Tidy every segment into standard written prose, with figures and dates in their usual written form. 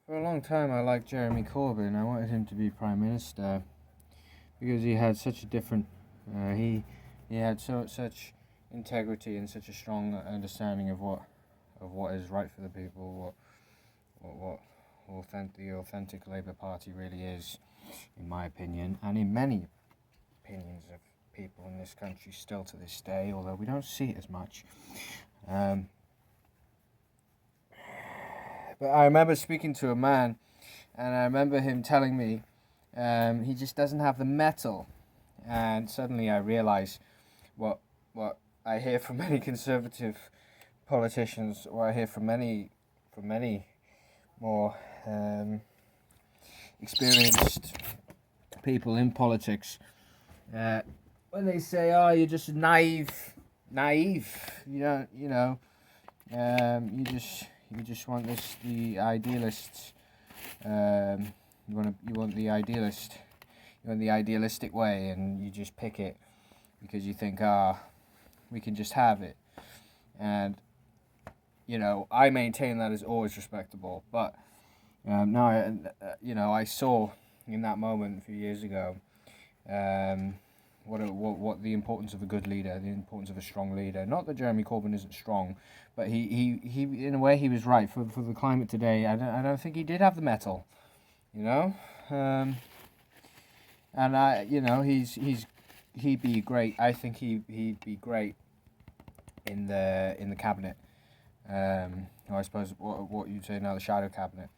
For a long time, I liked Jeremy Corbyn. I wanted him to be prime minister because he had such a different. He had such integrity and such a strong understanding of what is right for the people, the authentic Labour Party really is, in my opinion, and in many opinions of people in this country still to this day, although we don't see it as much. But I remember speaking to a man, and I remember him telling me he just doesn't have the mettle, and suddenly I realise what I hear from many conservative politicians, or I hear from many more experienced people in politics, when they say, "Oh, you're just naive. You don't, you just want the idealists. You want the idealist. You want the idealistic way, and you just pick it because you think, we can just have it." And I maintain that is always respectable, but now, I saw in that moment a few years ago what the importance of a good leader, the importance of a strong leader. Not that Jeremy Corbyn isn't strong, but he in a way he was right for the climate today. I don't think he did have the mettle, and he'd be great. I think he'd be great in the cabinet. Or I suppose what you'd say now, the shadow cabinet.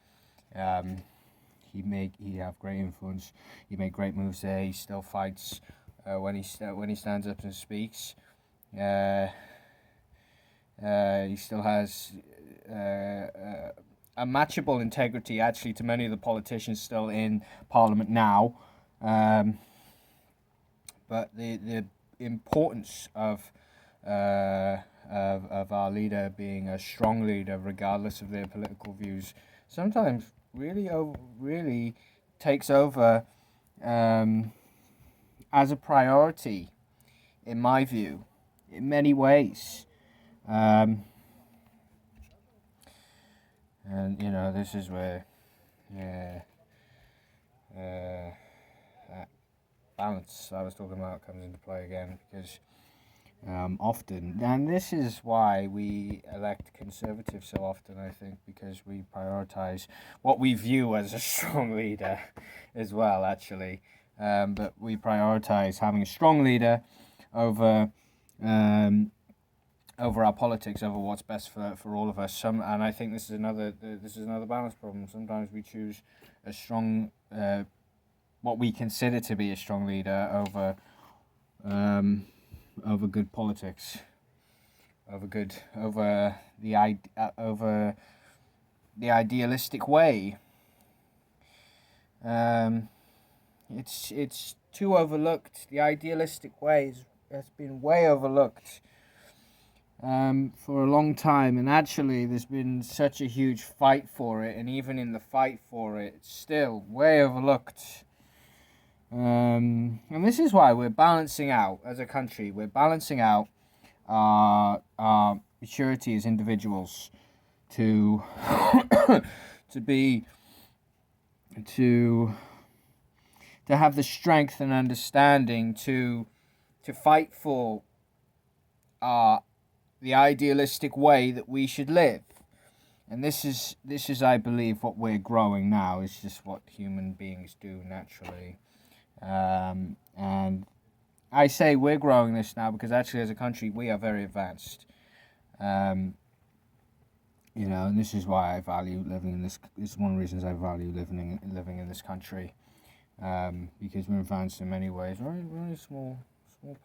He'd have great influence. He'd make great moves there. He still fights when he stands up and speaks. He still has unmatchable integrity, actually, to many of the politicians still in Parliament now. But the importance of our leader being a strong leader, regardless of their political views, sometimes really takes over as a priority, in my view, in many ways. And this is where that balance I was talking about comes into play again, because often, and this is why we elect Conservatives so often, I think, because we prioritise what we view as a strong leader as well, actually. But we prioritise having a strong leader over our politics, over what's best for all of us. And I think this is another balance problem. Sometimes we choose a strong, what we consider to be a strong leader over good politics, over the idealistic way. It's too overlooked. The idealistic way has been way overlooked for a long time, and actually there's been such a huge fight for it, and even in the fight for it, it's still way overlooked. And this is why we're balancing out as a country. We're balancing out our maturity as individuals to have the strength and understanding to fight for the idealistic way that we should live. And this is, I believe, what we're growing now. It's just what human beings do naturally. And I say we're growing this now because actually, as a country, we are very advanced. And this is why I value living in this. It's one of the reasons I value living in this country, because we're advanced in many ways. We're a small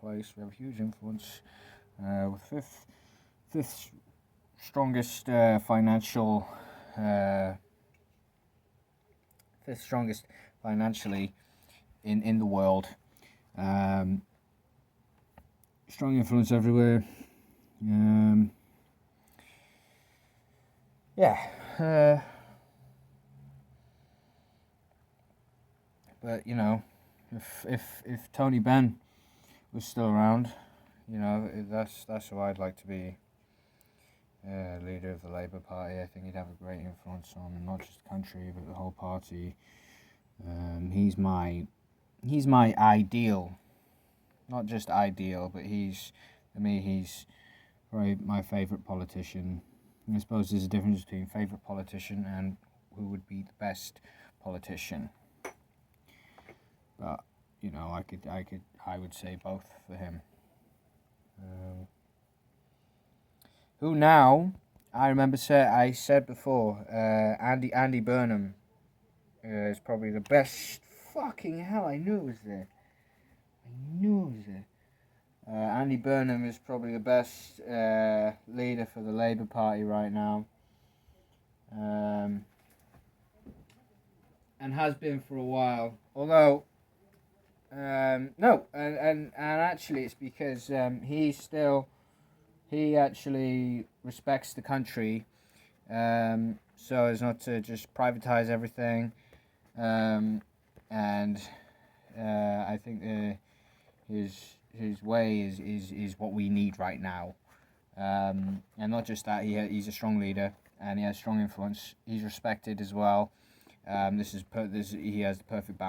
place. We have a huge influence. With fifth strongest financial, fifth strongest financially in the world. Strong influence everywhere. But if Tony Benn was still around, that's who I'd like to be leader of the Labour Party. I think he'd have a great influence on not just the country but the whole party. He's my ideal, not just ideal, but for me, he's probably my favourite politician. I suppose there's a difference between favourite politician and who would be the best politician. But I would say both for him. Who now? I remember I said before, Andy Burnham is probably the best. Fucking hell! I knew it was there. Andy Burnham is probably the best leader for the Labour Party right now, and has been for a while. Although, no, and actually, it's because he actually respects the country, so as not to just privatize everything, and I think his way is what we need right now, and not just that, he's a strong leader and he has strong influence. He's respected as well. He has the perfect balance.